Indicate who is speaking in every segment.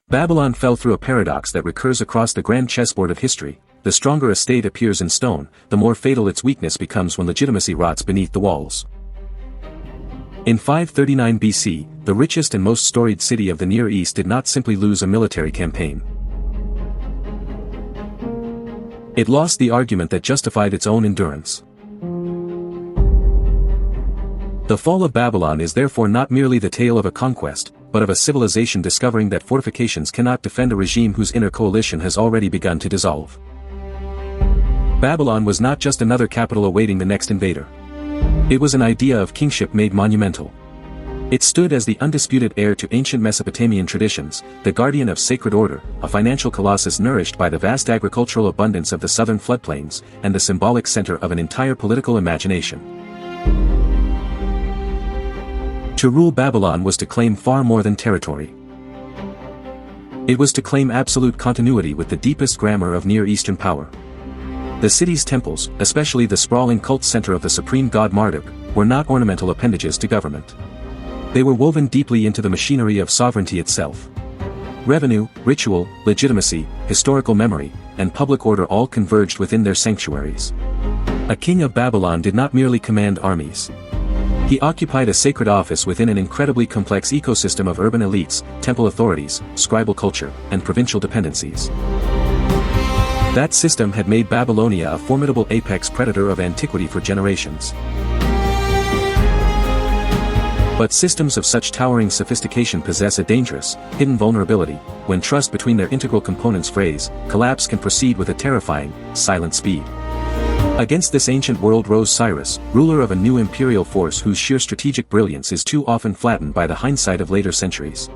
Speaker 1: Babylon fell through a paradox that recurs across the grand chessboard of history. The stronger a state appears in stone, the more fatal its weakness becomes when legitimacy rots beneath the walls. In 539 BC, the richest and most storied city of the Near East did not simply lose a military campaign. It lost the argument that justified its own endurance. The fall of Babylon is therefore not merely the tale of a conquest, but of a civilization discovering that fortifications cannot defend a regime whose inner coalition has already begun to dissolve. Babylon was not just another capital awaiting the next invader. It was an idea of kingship made monumental. It stood as the undisputed heir to ancient Mesopotamian traditions, the guardian of sacred order, a financial colossus nourished by the vast agricultural abundance of the southern floodplains, and the symbolic center of an entire political imagination. To rule Babylon was to claim far more than territory. It was to claim absolute continuity with the deepest grammar of Near Eastern power. The city's temples, especially the sprawling cult center of the supreme god Marduk, were not ornamental appendages to government. They were woven deeply into the machinery of sovereignty itself. Revenue, ritual, legitimacy, historical memory, and public order all converged within their sanctuaries. A king of Babylon did not merely command armies. He occupied a sacred office within an incredibly complex ecosystem of urban elites, temple authorities, scribal culture, and provincial dependencies. That system had made Babylonia a formidable apex predator of antiquity for generations. But systems of such towering sophistication possess a dangerous, hidden vulnerability. When trust between their integral components frays, collapse can proceed with a terrifying, silent speed. Against this ancient world rose Cyrus, ruler of a new imperial force whose sheer strategic brilliance is too often flattened by the hindsight of later centuries.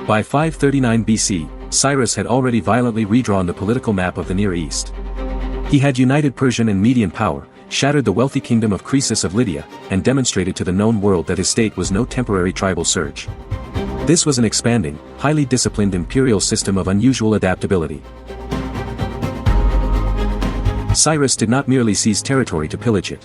Speaker 1: By 539 BC, Cyrus had already violently redrawn the political map of the Near East. He had united Persian and Median power, shattered the wealthy kingdom of Croesus of Lydia, and demonstrated to the known world that his state was no temporary tribal surge. This was an expanding, highly disciplined imperial system of unusual adaptability. Cyrus did not merely seize territory to pillage it.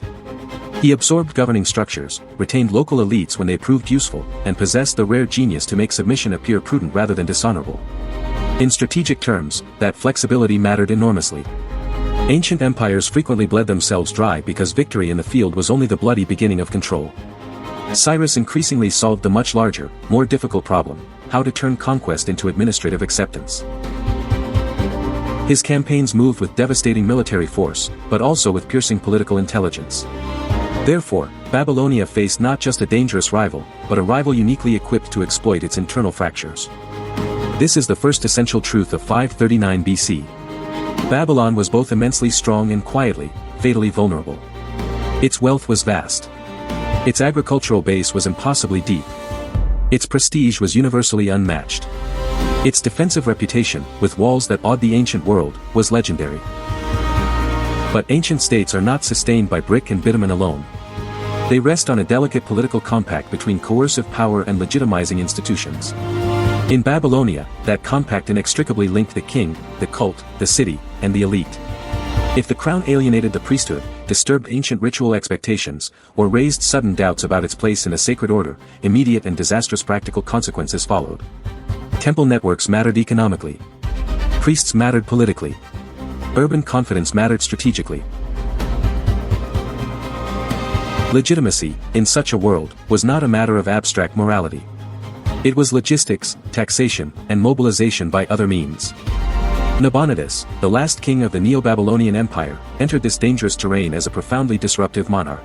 Speaker 1: He absorbed governing structures, retained local elites when they proved useful, and possessed the rare genius to make submission appear prudent rather than dishonorable. In strategic terms, that flexibility mattered enormously. Ancient empires frequently bled themselves dry because victory in the field was only the bloody beginning of control. Cyrus increasingly solved the much larger, more difficult problem: how to turn conquest into administrative acceptance. His campaigns moved with devastating military force, but also with piercing political intelligence. Therefore, Babylonia faced not just a dangerous rival, but a rival uniquely equipped to exploit its internal fractures. This is the first essential truth of 539 BC. Babylon was both immensely strong and quietly, fatally vulnerable. Its wealth was vast. Its agricultural base was impossibly deep. Its prestige was universally unmatched. Its defensive reputation, with walls that awed the ancient world, was legendary. But ancient states are not sustained by brick and bitumen alone. They rest on a delicate political compact between coercive power and legitimizing institutions. In Babylonia, that compact inextricably linked the king, the cult, the city, and the elite. If the crown alienated the priesthood, disturbed ancient ritual expectations, or raised sudden doubts about its place in a sacred order, immediate and disastrous practical consequences followed. Temple networks mattered economically. Priests mattered politically. Urban confidence mattered strategically. Legitimacy, in such a world, was not a matter of abstract morality. It was logistics, taxation, and mobilization by other means. Nabonidus, the last king of the Neo-Babylonian Empire, entered this dangerous terrain as a profoundly disruptive monarch.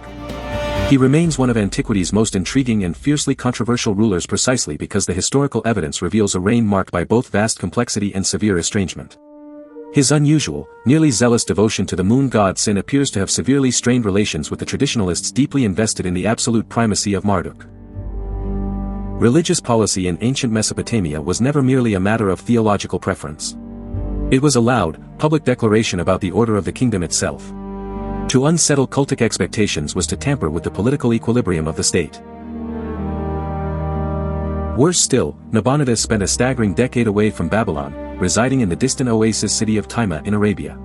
Speaker 1: He remains one of antiquity's most intriguing and fiercely controversial rulers precisely because the historical evidence reveals a reign marked by both vast complexity and severe estrangement. His unusual, nearly zealous devotion to the moon god Sin appears to have severely strained relations with the traditionalists deeply invested in the absolute primacy of Marduk. Religious policy in ancient Mesopotamia was never merely a matter of theological preference. It was a loud, public declaration about the order of the kingdom itself. To unsettle cultic expectations was to tamper with the political equilibrium of the state. Worse still, Nabonidus spent a staggering decade away from Babylon, residing in the distant oasis city of Timah in Arabia.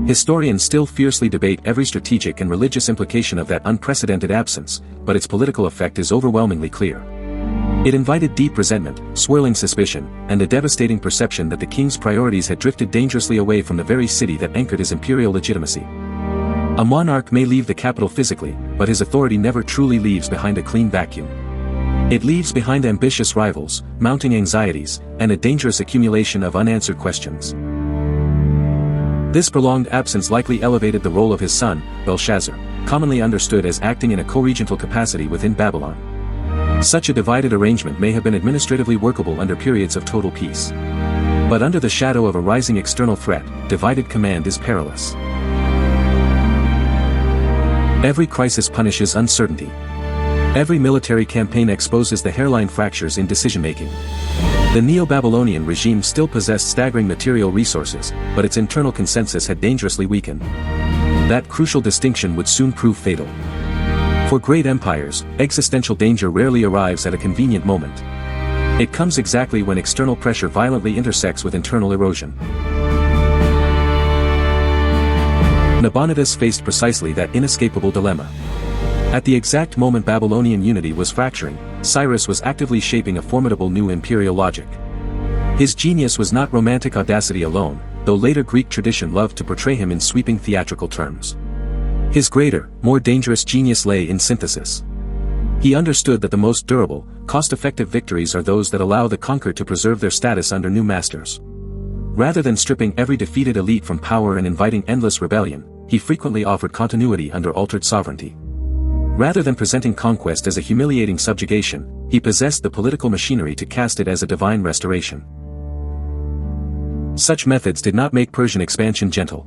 Speaker 1: Historians still fiercely debate every strategic and religious implication of that unprecedented absence, but its political effect is overwhelmingly clear. It invited deep resentment, swirling suspicion, and a devastating perception that the king's priorities had drifted dangerously away from the very city that anchored his imperial legitimacy. A monarch may leave the capital physically, but his authority never truly leaves behind a clean vacuum. It leaves behind ambitious rivals, mounting anxieties, and a dangerous accumulation of unanswered questions. This prolonged absence likely elevated the role of his son, Belshazzar, commonly understood as acting in a co-regental capacity within Babylon. Such a divided arrangement may have been administratively workable under periods of total peace. But under the shadow of a rising external threat, divided command is perilous. Every crisis punishes uncertainty. Every military campaign exposes the hairline fractures in decision-making. The Neo-Babylonian regime still possessed staggering material resources, but its internal consensus had dangerously weakened. That crucial distinction would soon prove fatal. For great empires, existential danger rarely arrives at a convenient moment. It comes exactly when external pressure violently intersects with internal erosion. Nabonidus faced precisely that inescapable dilemma. At the exact moment Babylonian unity was fracturing, Cyrus was actively shaping a formidable new imperial logic. His genius was not romantic audacity alone, though later Greek tradition loved to portray him in sweeping theatrical terms. His greater, more dangerous genius lay in synthesis. He understood that the most durable, cost-effective victories are those that allow the conquered to preserve their status under new masters. Rather than stripping every defeated elite from power and inviting endless rebellion, he frequently offered continuity under altered sovereignty. Rather than presenting conquest as a humiliating subjugation, he possessed the political machinery to cast it as a divine restoration. Such methods did not make Persian expansion gentle.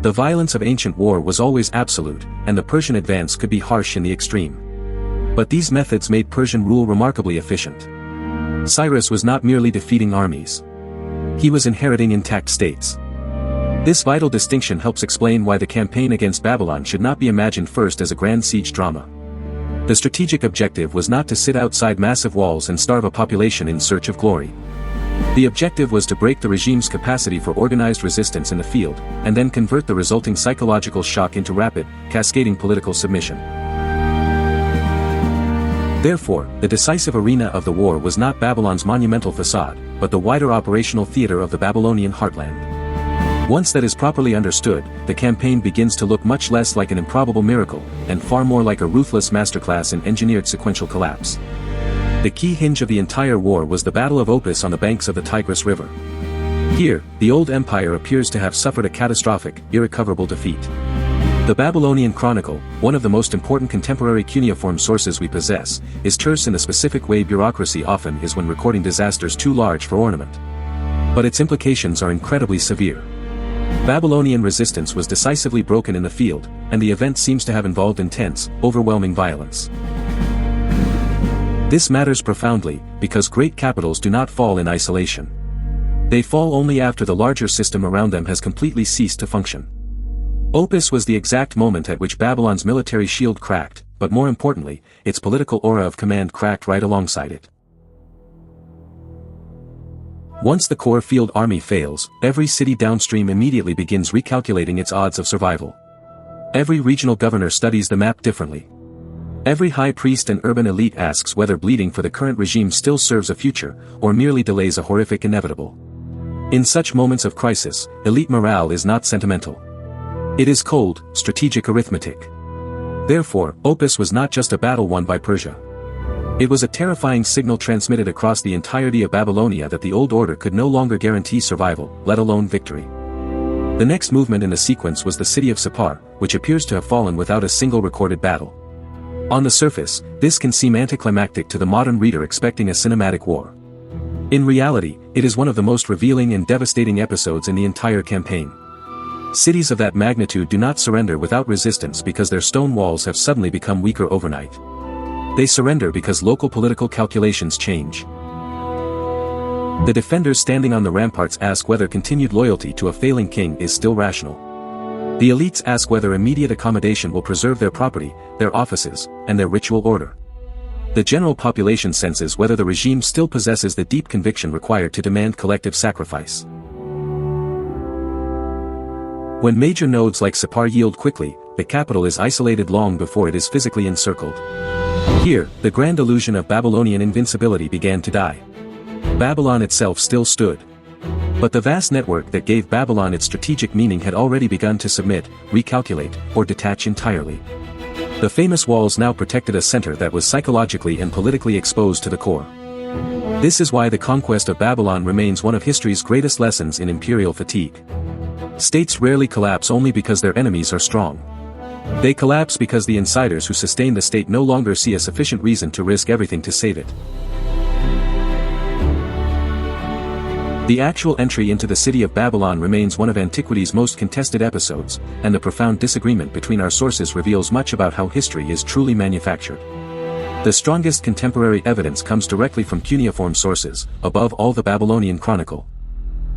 Speaker 1: The violence of ancient war was always absolute, and the Persian advance could be harsh in the extreme. But these methods made Persian rule remarkably efficient. Cyrus was not merely defeating armies. He was inheriting intact states. This vital distinction helps explain why the campaign against Babylon should not be imagined first as a grand siege drama. The strategic objective was not to sit outside massive walls and starve a population in search of glory. The objective was to break the regime's capacity for organized resistance in the field, and then convert the resulting psychological shock into rapid, cascading political submission. Therefore, the decisive arena of the war was not Babylon's monumental facade, but the wider operational theater of the Babylonian heartland. Once that is properly understood, the campaign begins to look much less like an improbable miracle, and far more like a ruthless masterclass in engineered sequential collapse. The key hinge of the entire war was the Battle of Opis on the banks of the Tigris River. Here, the old empire appears to have suffered a catastrophic, irrecoverable defeat. The Babylonian Chronicle, one of the most important contemporary cuneiform sources we possess, is terse in the specific way bureaucracy often is when recording disasters too large for ornament. But its implications are incredibly severe. Babylonian resistance was decisively broken in the field, and the event seems to have involved intense, overwhelming violence. This matters profoundly, because great capitals do not fall in isolation. They fall only after the larger system around them has completely ceased to function. Opis was the exact moment at which Babylon's military shield cracked, but more importantly, its political aura of command cracked right alongside it. Once the core field army fails, every city downstream immediately begins recalculating its odds of survival. Every regional governor studies the map differently. Every high priest and urban elite asks whether bleeding for the current regime still serves a future, or merely delays a horrific inevitable. In such moments of crisis, elite morale is not sentimental. It is cold, strategic arithmetic. Therefore, Opis was not just a battle won by Persia. It was a terrifying signal transmitted across the entirety of Babylonia that the old order could no longer guarantee survival, let alone victory. The next movement in the sequence was the city of Sippar, which appears to have fallen without a single recorded battle. On the surface, this can seem anticlimactic to the modern reader expecting a cinematic war. In reality, it is one of the most revealing and devastating episodes in the entire campaign. Cities of that magnitude do not surrender without resistance because their stone walls have suddenly become weaker overnight. They surrender because local political calculations change. The defenders standing on the ramparts ask whether continued loyalty to a failing king is still rational. The elites ask whether immediate accommodation will preserve their property, their offices, and their ritual order. The general population senses whether the regime still possesses the deep conviction required to demand collective sacrifice. When major nodes like Sippar yield quickly, the capital is isolated long before it is physically encircled. Here, the grand illusion of Babylonian invincibility began to die. Babylon itself still stood. But the vast network that gave Babylon its strategic meaning had already begun to submit, recalculate, or detach entirely. The famous walls now protected a center that was psychologically and politically exposed to the core. This is why the conquest of Babylon remains one of history's greatest lessons in imperial fatigue. States rarely collapse only because their enemies are strong. They collapse because the insiders who sustain the state no longer see a sufficient reason to risk everything to save it. The actual entry into the city of Babylon remains one of antiquity's most contested episodes, and the profound disagreement between our sources reveals much about how history is truly manufactured. The strongest contemporary evidence comes directly from cuneiform sources, above all the Babylonian Chronicle.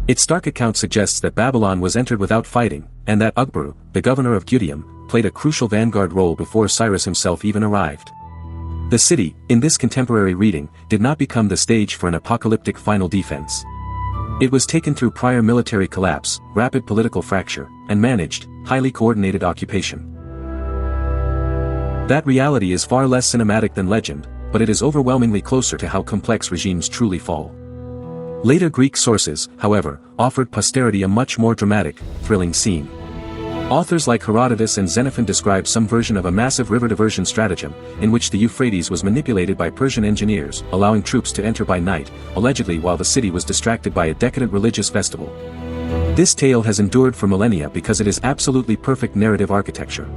Speaker 1: Its stark account suggests that Babylon was entered without fighting, and that Ugbaru, the governor of Gudium, played a crucial vanguard role before Cyrus himself even arrived. The city, in this contemporary reading, did not become the stage for an apocalyptic final defense. It was taken through prior military collapse, rapid political fracture, and managed, highly coordinated occupation. That reality is far less cinematic than legend, but it is overwhelmingly closer to how complex regimes truly fall. Later Greek sources, however, offered posterity a much more dramatic, thrilling scene. Authors like Herodotus and Xenophon describe some version of a massive river diversion stratagem, in which the Euphrates was manipulated by Persian engineers, allowing troops to enter by night, allegedly while the city was distracted by a decadent religious festival. This tale has endured for millennia because it is absolutely perfect narrative architecture.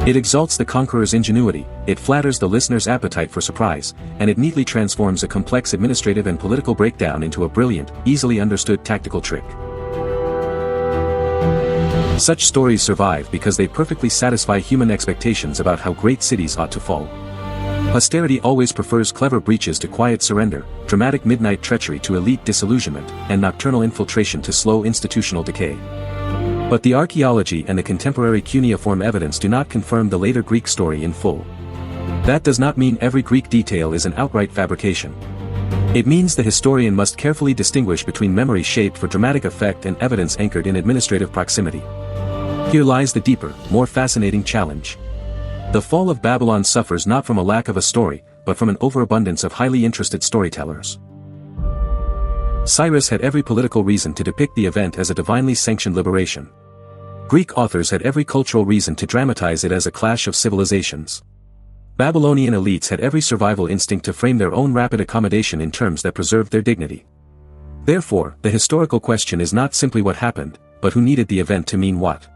Speaker 1: It exalts the conqueror's ingenuity, it flatters the listener's appetite for surprise, and it neatly transforms a complex administrative and political breakdown into a brilliant, easily understood tactical trick. Such stories survive because they perfectly satisfy human expectations about how great cities ought to fall. Posterity always prefers clever breaches to quiet surrender, dramatic midnight treachery to elite disillusionment, and nocturnal infiltration to slow institutional decay. But the archaeology and the contemporary cuneiform evidence do not confirm the later Greek story in full. That does not mean every Greek detail is an outright fabrication. It means the historian must carefully distinguish between memory shaped for dramatic effect and evidence anchored in administrative proximity. Here lies the deeper, more fascinating challenge. The fall of Babylon suffers not from a lack of a story, but from an overabundance of highly interested storytellers. Cyrus had every political reason to depict the event as a divinely sanctioned liberation. Greek authors had every cultural reason to dramatize it as a clash of civilizations. Babylonian elites had every survival instinct to frame their own rapid accommodation in terms that preserved their dignity. Therefore, the historical question is not simply what happened, but who needed the event to mean what.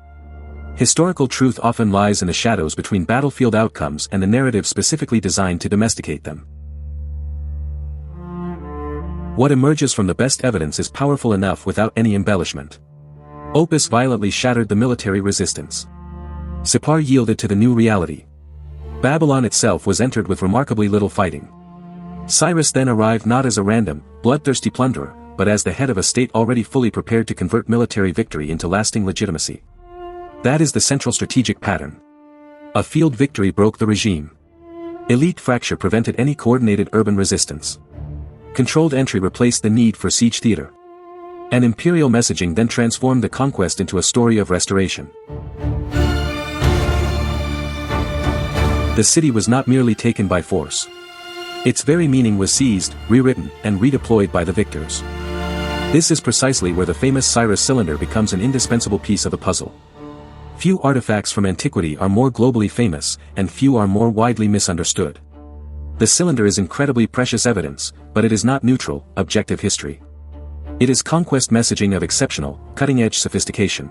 Speaker 1: Historical truth often lies in the shadows between battlefield outcomes and the narrative specifically designed to domesticate them. What emerges from the best evidence is powerful enough without any embellishment. Opus violently shattered the military resistance. Sippar yielded to the new reality. Babylon itself was entered with remarkably little fighting. Cyrus then arrived not as a random, bloodthirsty plunderer, but as the head of a state already fully prepared to convert military victory into lasting legitimacy. That is the central strategic pattern. A field victory broke the regime. Elite fracture prevented any coordinated urban resistance. Controlled entry replaced the need for siege theater. And imperial messaging then transformed the conquest into a story of restoration. The city was not merely taken by force. Its very meaning was seized, rewritten, and redeployed by the victors. This is precisely where the famous Cyrus cylinder becomes an indispensable piece of the puzzle. Few artifacts from antiquity are more globally famous, and few are more widely misunderstood. The cylinder is incredibly precious evidence, but it is not neutral, objective history. It is conquest messaging of exceptional, cutting-edge sophistication.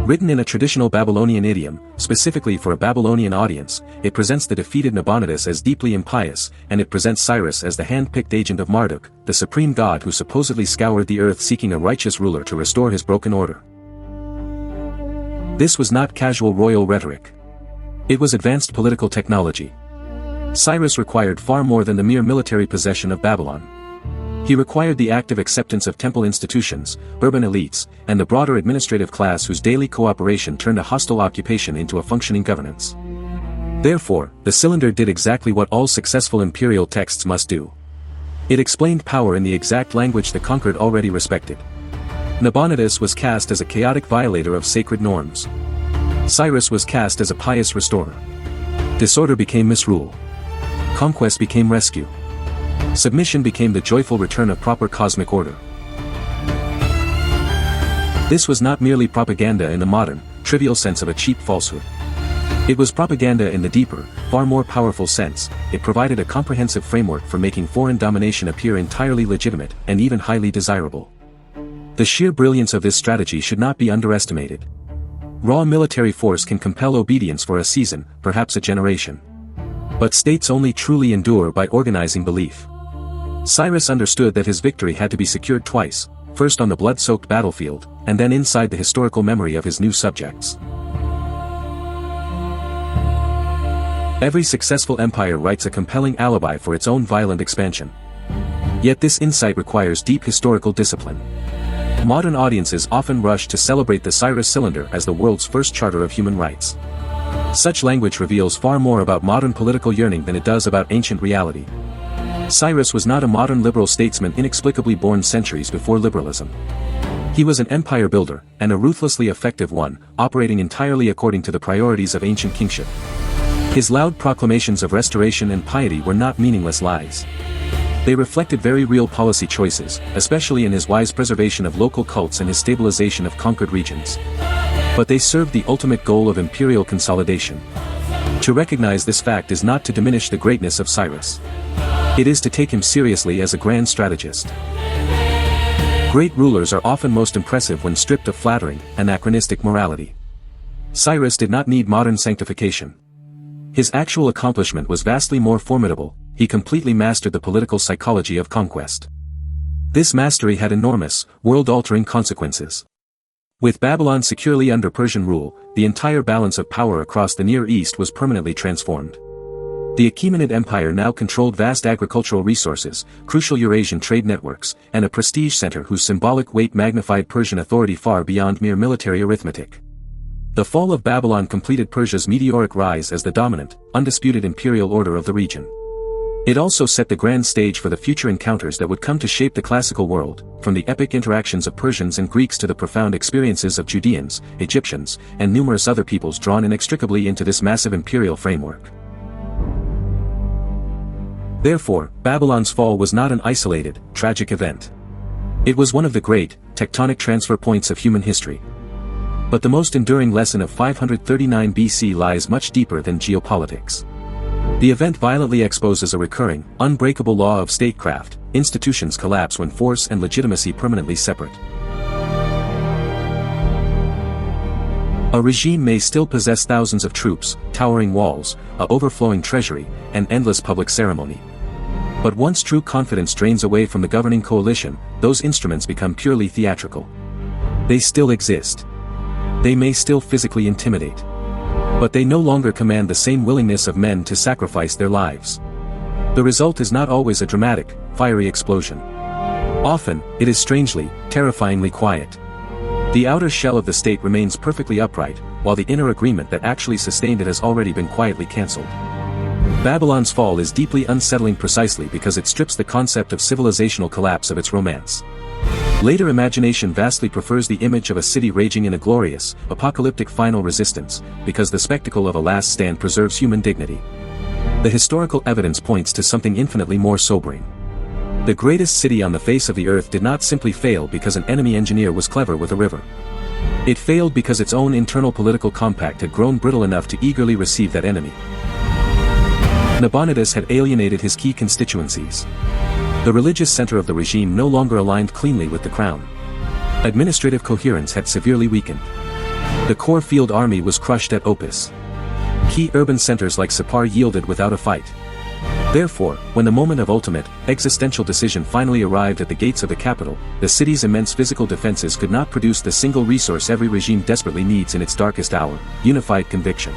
Speaker 1: Written in a traditional Babylonian idiom, specifically for a Babylonian audience, it presents the defeated Nabonidus as deeply impious, and it presents Cyrus as the hand-picked agent of Marduk, the supreme god who supposedly scoured the earth seeking a righteous ruler to restore his broken order. This was not casual royal rhetoric. It was advanced political technology. Cyrus required far more than the mere military possession of Babylon. He required the active acceptance of temple institutions, urban elites, and the broader administrative class whose daily cooperation turned a hostile occupation into a functioning governance. Therefore, the cylinder did exactly what all successful imperial texts must do. It explained power in the exact language the conquered already respected. Nabonidus was cast as a chaotic violator of sacred norms. Cyrus was cast as a pious restorer. Disorder became misrule. Conquest became rescue. Submission became the joyful return of proper cosmic order. This was not merely propaganda in the modern, trivial sense of a cheap falsehood. It was propaganda in the deeper, far more powerful sense. It provided a comprehensive framework for making foreign domination appear entirely legitimate and even highly desirable. The sheer brilliance of this strategy should not be underestimated. Raw military force can compel obedience for a season, perhaps a generation. But states only truly endure by organizing belief. Cyrus understood that his victory had to be secured twice, first on the blood-soaked battlefield, and then inside the historical memory of his new subjects. Every successful empire writes a compelling alibi for its own violent expansion. Yet this insight requires deep historical discipline. Modern audiences often rush to celebrate the Cyrus cylinder as the world's first charter of human rights. Such language reveals far more about modern political yearning than it does about ancient reality. Cyrus was not a modern liberal statesman inexplicably born centuries before liberalism. He was an empire builder, and a ruthlessly effective one, operating entirely according to the priorities of ancient kingship. His loud proclamations of restoration and piety were not meaningless lies. They reflected very real policy choices, especially in his wise preservation of local cults and his stabilization of conquered regions. But they served the ultimate goal of imperial consolidation. To recognize this fact is not to diminish the greatness of Cyrus. It is to take him seriously as a grand strategist. Great rulers are often most impressive when stripped of flattering, anachronistic morality. Cyrus did not need modern sanctification. His actual accomplishment was vastly more formidable. He completely mastered the political psychology of conquest. This mastery had enormous, world-altering consequences. With Babylon securely under Persian rule, the entire balance of power across the Near East was permanently transformed. The Achaemenid Empire now controlled vast agricultural resources, crucial Eurasian trade networks, and a prestige center whose symbolic weight magnified Persian authority far beyond mere military arithmetic. The fall of Babylon completed Persia's meteoric rise as the dominant, undisputed imperial order of the region. It also set the grand stage for the future encounters that would come to shape the classical world, from the epic interactions of Persians and Greeks to the profound experiences of Judeans, Egyptians, and numerous other peoples drawn inextricably into this massive imperial framework. Therefore, Babylon's fall was not an isolated, tragic event. It was one of the great, tectonic transfer points of human history. But the most enduring lesson of 539 BC lies much deeper than geopolitics. The event violently exposes a recurring, unbreakable law of statecraft: institutions collapse when force and legitimacy permanently separate. A regime may still possess thousands of troops, towering walls, an overflowing treasury, and endless public ceremony. But once true confidence drains away from the governing coalition, those instruments become purely theatrical. They still exist. They may still physically intimidate. But they no longer command the same willingness of men to sacrifice their lives. The result is not always a dramatic, fiery explosion. Often, it is strangely, terrifyingly quiet. The outer shell of the state remains perfectly upright, while the inner agreement that actually sustained it has already been quietly cancelled. Babylon's fall is deeply unsettling precisely because it strips the concept of civilizational collapse of its romance. Later imagination vastly prefers the image of a city raging in a glorious, apocalyptic final resistance, because the spectacle of a last stand preserves human dignity. The historical evidence points to something infinitely more sobering. The greatest city on the face of the earth did not simply fail because an enemy engineer was clever with a river. It failed because its own internal political compact had grown brittle enough to eagerly receive that enemy. Nabonidus had alienated his key constituencies. The religious center of the regime no longer aligned cleanly with the crown. Administrative coherence had severely weakened. The core field army was crushed at Opis. Key urban centers like Sippar yielded without a fight. Therefore, when the moment of ultimate, existential decision finally arrived at the gates of the capital, the city's immense physical defenses could not produce the single resource every regime desperately needs in its darkest hour: unified conviction.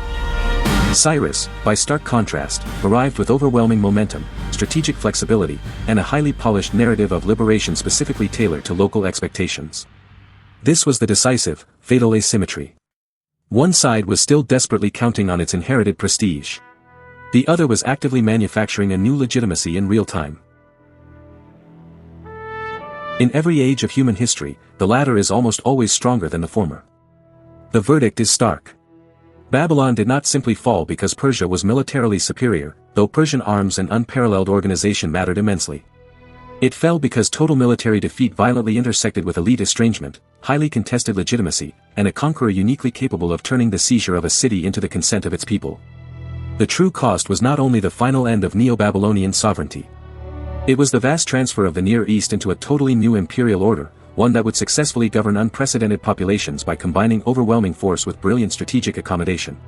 Speaker 1: Cyrus, by stark contrast, arrived with overwhelming momentum, strategic flexibility, and a highly polished narrative of liberation specifically tailored to local expectations. This was the decisive, fatal asymmetry. One side was still desperately counting on its inherited prestige. The other was actively manufacturing a new legitimacy in real time. In every age of human history, the latter is almost always stronger than the former. The verdict is stark. Babylon did not simply fall because Persia was militarily superior, though Persian arms and unparalleled organization mattered immensely. It fell because total military defeat violently intersected with elite estrangement, highly contested legitimacy, and a conqueror uniquely capable of turning the seizure of a city into the consent of its people. The true cost was not only the final end of Neo-Babylonian sovereignty. It was the vast transfer of the Near East into a totally new imperial order, one that would successfully govern unprecedented populations by combining overwhelming force with brilliant strategic accommodation.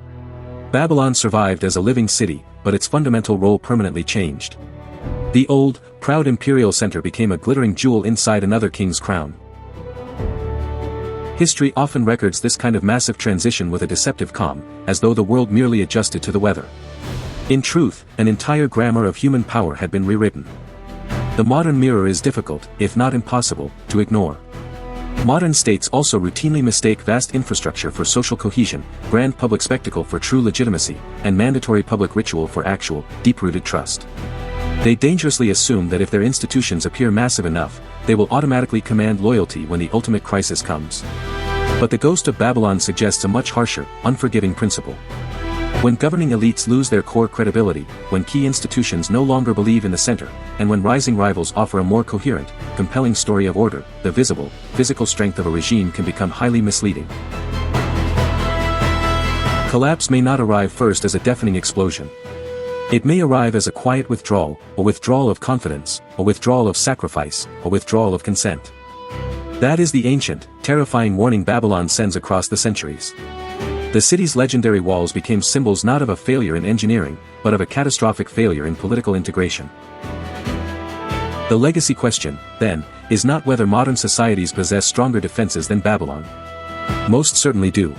Speaker 1: Babylon survived as a living city, but its fundamental role permanently changed. The old, proud imperial center became a glittering jewel inside another king's crown. History often records this kind of massive transition with a deceptive calm, as though the world merely adjusted to the weather. In truth, an entire grammar of human power had been rewritten. The modern mirror is difficult, if not impossible, to ignore. Modern states also routinely mistake vast infrastructure for social cohesion, grand public spectacle for true legitimacy, and mandatory public ritual for actual, deep-rooted trust. They dangerously assume that if their institutions appear massive enough, they will automatically command loyalty when the ultimate crisis comes. But the ghost of Babylon suggests a much harsher, unforgiving principle. When governing elites lose their core credibility, when key institutions no longer believe in the center, and when rising rivals offer a more coherent, compelling story of order, the visible, physical strength of a regime can become highly misleading. Collapse may not arrive first as a deafening explosion. It may arrive as a quiet withdrawal, a withdrawal of confidence, a withdrawal of sacrifice, a withdrawal of consent. That is the ancient, terrifying warning Babylon sends across the centuries. The city's legendary walls became symbols not of a failure in engineering, but of a catastrophic failure in political integration. The legacy question, then, is not whether modern societies possess stronger defenses than Babylon. Most certainly do.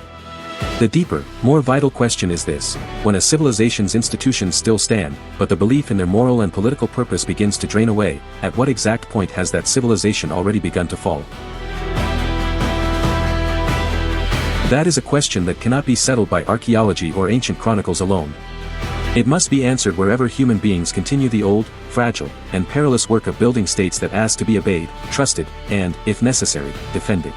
Speaker 1: The deeper, more vital question is this: when a civilization's institutions still stand, but the belief in their moral and political purpose begins to drain away, at what exact point has that civilization already begun to fall? That is a question that cannot be settled by archaeology or ancient chronicles alone. It must be answered wherever human beings continue the old, fragile, and perilous work of building states that ask to be obeyed, trusted, and, if necessary, defended.